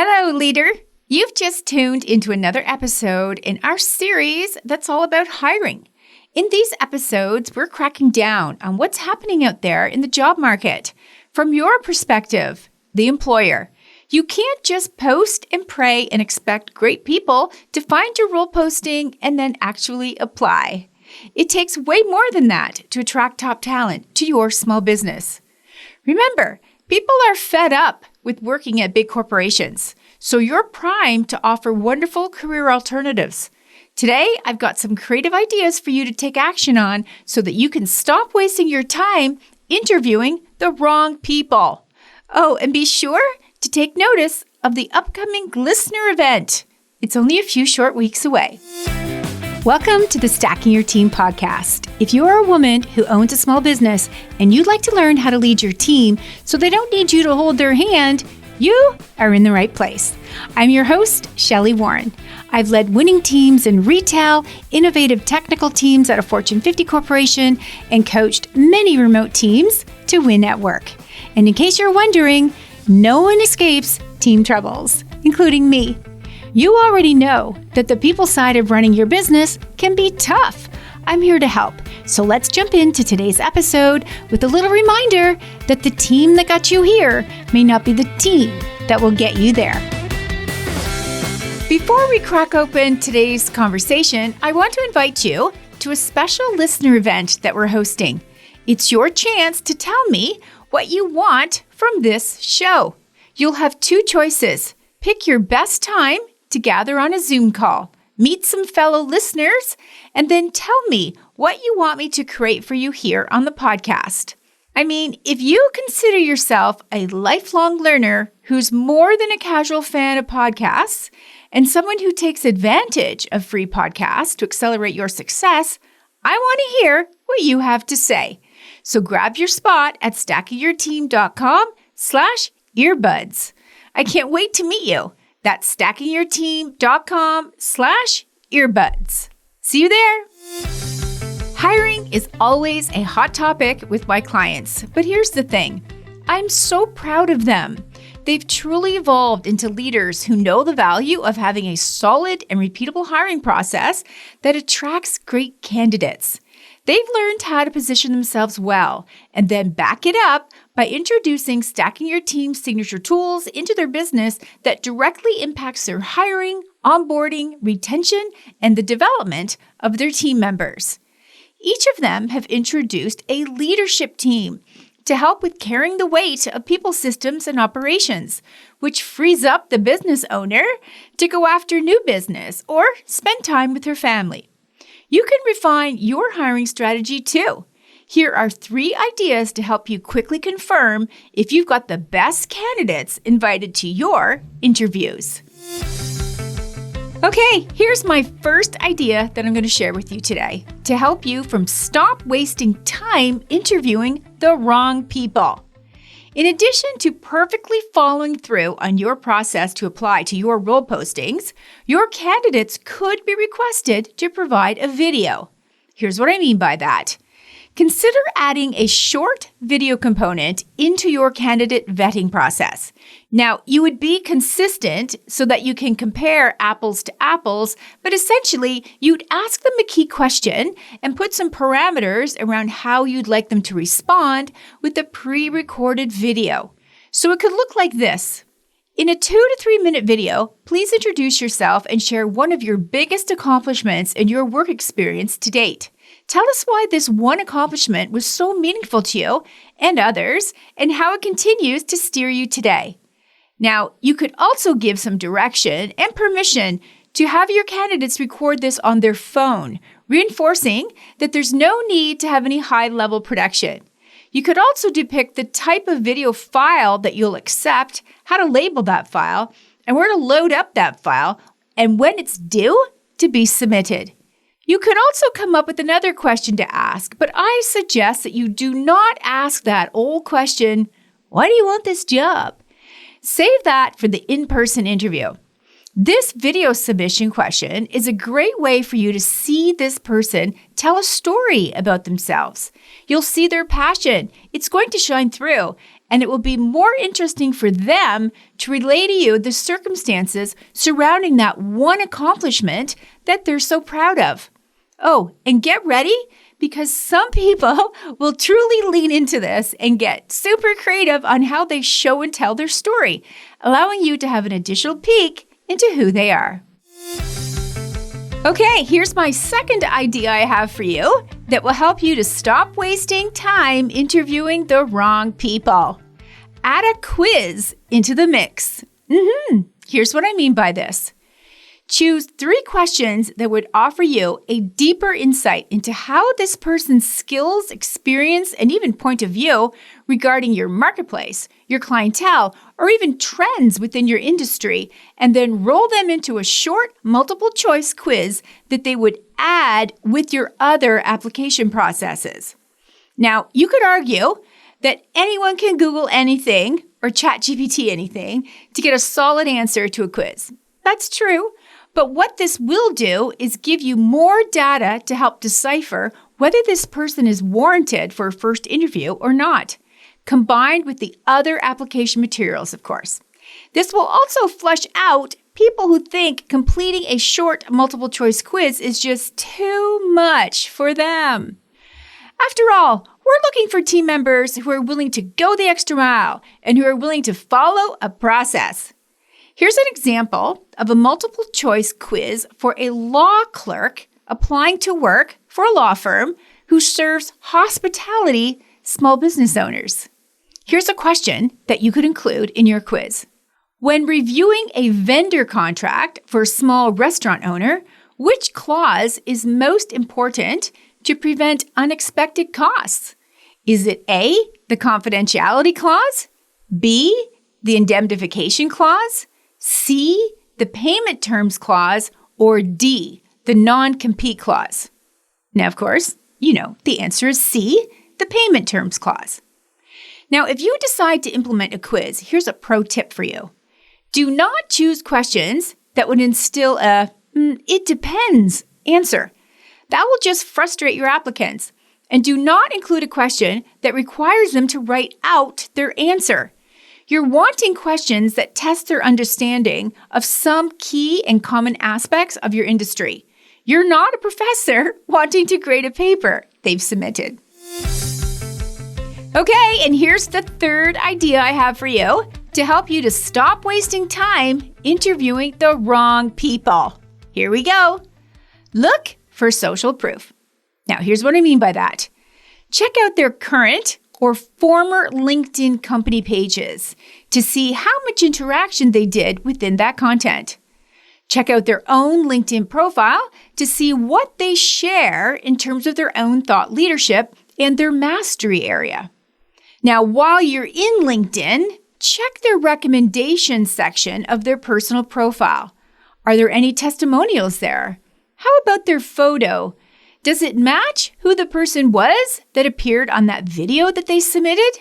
Hello, leader. You've just tuned into another episode in our series that's all about hiring. In these episodes, we're cracking down on what's happening out there in the job market. From your perspective, the employer, you can't just post and pray and expect great people to find your role posting and then actually apply. It takes way more than that to attract top talent to your small business. Remember, people are fed up with working at big corporations, so you're primed to offer wonderful career alternatives. Today, I've got some creative ideas for you to take action on so that you can stop wasting your time interviewing the wrong people. Oh, and be sure to take notice of the upcoming listener event. It's only a few short weeks away. Welcome to the Stacking Your Team podcast. If you are a woman who owns a small business and you'd like to learn how to lead your team so they don't need you to hold their hand, you are in the right place. I'm your host, Shelli Warren. I've led winning teams in retail, innovative technical teams at a Fortune 50 corporation, and coached many remote teams to win at work. And in case you're wondering, no one escapes team troubles, including me. You already know that the people side of running your business can be tough. I'm here to help. So let's jump into today's episode with a little reminder that the team that got you here may not be the team that will get you there. Before we crack open today's conversation, I want to invite you to a special listener event that we're hosting. It's your chance to tell me what you want from this show. You'll have two choices. Pick your best time to gather on a Zoom call, meet some fellow listeners, and then tell me what you want me to create for you here on the podcast. I mean, if you consider yourself a lifelong learner who's more than a casual fan of podcasts and someone who takes advantage of free podcasts to accelerate your success, I want to hear what you have to say. So grab your spot at stackingyourteam.com/earbuds. I can't wait to meet you. That's stackingyourteam.com/earbuds. See you there. Hiring is always a hot topic with my clients, but here's the thing. I'm so proud of them. They've truly evolved into leaders who know the value of having a solid and repeatable hiring process that attracts great candidates. They've learned how to position themselves well and then back it up by introducing Stacking Your Team's signature tools into their business that directly impacts their hiring, onboarding, retention, and the development of their team members. Each of them have introduced a leadership team to help with carrying the weight of people systems and operations, which frees up the business owner to go after new business or spend time with her family. You can refine your hiring strategy too. Here are 3 ideas to help you quickly confirm if you've got the best candidates invited to your interviews. Okay, here's my first idea that I'm going to share with you today to help you stop wasting time interviewing the wrong people. In addition to perfectly following through on your process to apply to your role postings, your candidates could be requested to provide a video. Here's what I mean by that. Consider adding a short video component into your candidate vetting process. Now, you would be consistent so that you can compare apples to apples, but essentially, you'd ask them a key question and put some parameters around how you'd like them to respond with a pre-recorded video. So it could look like this. In a 2 to 3 minute video, please introduce yourself and share one of your biggest accomplishments in your work experience to date. Tell us why this one accomplishment was so meaningful to you and others, and how it continues to steer you today. Now, you could also give some direction and permission to have your candidates record this on their phone, reinforcing that there's no need to have any high-level production. You could also depict the type of video file that you'll accept, how to label that file, and where to load up that file, and when it's due to be submitted. You could also come up with another question to ask, but I suggest that you do not ask that old question, why do you want this job? Save that for the in-person interview. This video submission question is a great way for you to see this person tell a story about themselves. You'll see their passion. It's going to shine through, and it will be more interesting for them to relay to you the circumstances surrounding that one accomplishment that they're so proud of. Oh, and get ready, because some people will truly lean into this and get super creative on how they show and tell their story, allowing you to have an additional peek into who they are. Okay, here's my second idea I have for you that will help you to stop wasting time interviewing the wrong people. Add a quiz into the mix. Here's what I mean by this. Choose 3 questions that would offer you a deeper insight into how this person's skills, experience, and even point of view regarding your marketplace, your clientele, or even trends within your industry, and then roll them into a short multiple choice quiz that they would add with your other application processes. Now, you could argue that anyone can Google anything or ChatGPT anything to get a solid answer to a quiz. That's true. But what this will do is give you more data to help decipher whether this person is warranted for a first interview or not, combined with the other application materials, of course. This will also flush out people who think completing a short multiple choice quiz is just too much for them. After all, we're looking for team members who are willing to go the extra mile and who are willing to follow a process. Here's an example of a multiple choice quiz for a law clerk applying to work for a law firm who serves hospitality small business owners. Here's a question that you could include in your quiz. When reviewing a vendor contract for a small restaurant owner, which clause is most important to prevent unexpected costs? Is it A, the confidentiality clause, B, the indemnification clause, C, the payment terms clause, or D, the non-compete clause? Now, of course, you know the answer is C, the payment terms clause. Now, if you decide to implement a quiz, here's a pro tip for you. Do not choose questions that would instill a "it depends" answer. That will just frustrate your applicants. And do not include a question that requires them to write out their answer. You're wanting questions that test their understanding of some key and common aspects of your industry. You're not a professor wanting to grade a paper they've submitted. Okay, and here's the third idea I have for you to help you to stop wasting time interviewing the wrong people. Here we go. Look for social proof. Now, here's what I mean by that. Check out their current or former LinkedIn company pages to see how much interaction they did within that content. Check out their own LinkedIn profile to see what they share in terms of their own thought leadership and their mastery area. Now, while you're in LinkedIn, check their recommendations section of their personal profile. Are there any testimonials there? How about their photo? Does it match who the person was that appeared on that video that they submitted?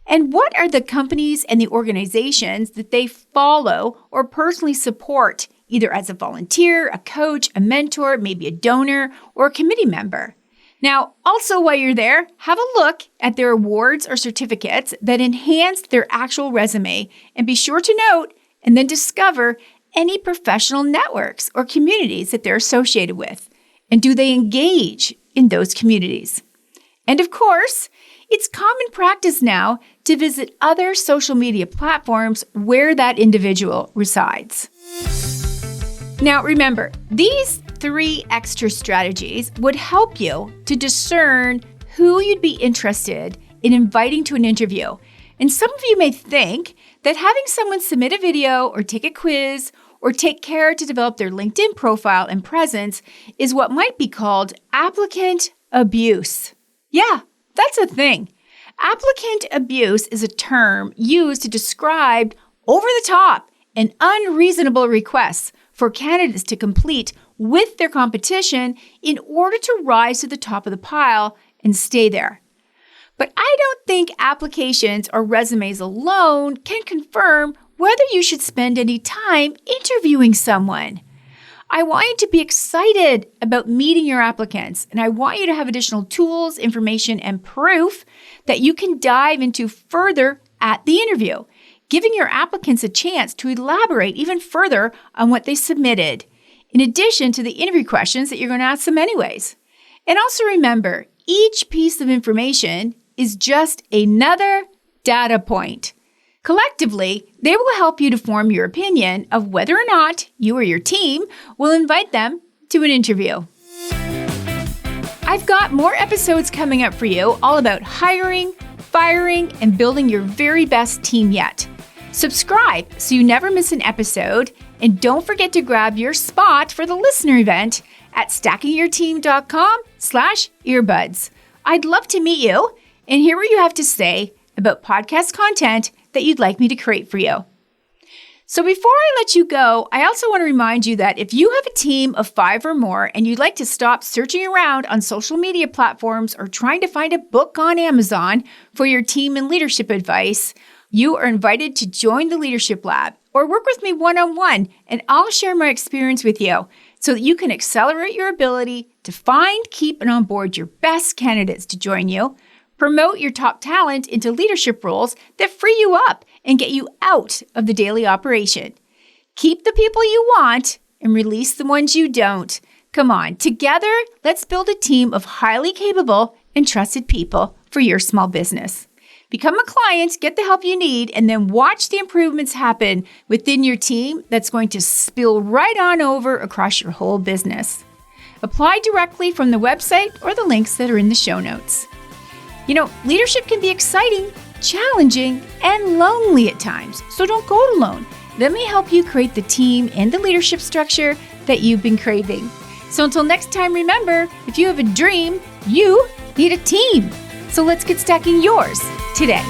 And what are the companies and the organizations that they follow or personally support, either as a volunteer, a coach, a mentor, maybe a donor, or a committee member? Now, also while you're there, have a look at their awards or certificates that enhance their actual resume, and be sure to note and then discover any professional networks or communities that they're associated with. And do they engage in those communities? And of course, it's common practice now to visit other social media platforms where that individual resides. Now remember, these 3 extra strategies would help you to discern who you'd be interested in inviting to an interview. And some of you may think that having someone submit a video or take a quiz or take care to develop their LinkedIn profile and presence is what might be called applicant abuse. Yeah, that's a thing. Applicant abuse is a term used to describe over-the-top and unreasonable requests for candidates to complete with their competition in order to rise to the top of the pile and stay there. But I don't think applications or resumes alone can confirm whether you should spend any time interviewing someone. I want you to be excited about meeting your applicants, and I want you to have additional tools, information, and proof that you can dive into further at the interview, giving your applicants a chance to elaborate even further on what they submitted, in addition to the interview questions that you're going to ask them anyways. And also remember, each piece of information is just another data point. Collectively, they will help you to form your opinion of whether or not you or your team will invite them to an interview. I've got more episodes coming up for you all about hiring, firing, and building your very best team yet. Subscribe so you never miss an episode, and don't forget to grab your spot for the listener event at stackingyourteam.com/earbuds. I'd love to meet you and hear what you have to say about podcast content that you'd like me to create for you. So before I let you go, I also want to remind you that if you have a team of 5 or more and you'd like to stop searching around on social media platforms or trying to find a book on Amazon for your team and leadership advice, you are invited to join the Leadership Lab or work with me one-on-one, and I'll share my experience with you so that you can accelerate your ability to find, keep, and onboard your best candidates to join you, promote your top talent into leadership roles that free you up and get you out of the daily operation. Keep the people you want and release the ones you don't. Come on, together, let's build a team of highly capable and trusted people for your small business. Become a client, get the help you need, and then watch the improvements happen within your team that's going to spill right on over across your whole business. Apply directly from the website or the links that are in the show notes. You know, leadership can be exciting, challenging, and lonely at times, so don't go it alone. Let me help you create the team and the leadership structure that you've been craving. So until next time, remember, if you have a dream, you need a team. So let's get stacking yours today.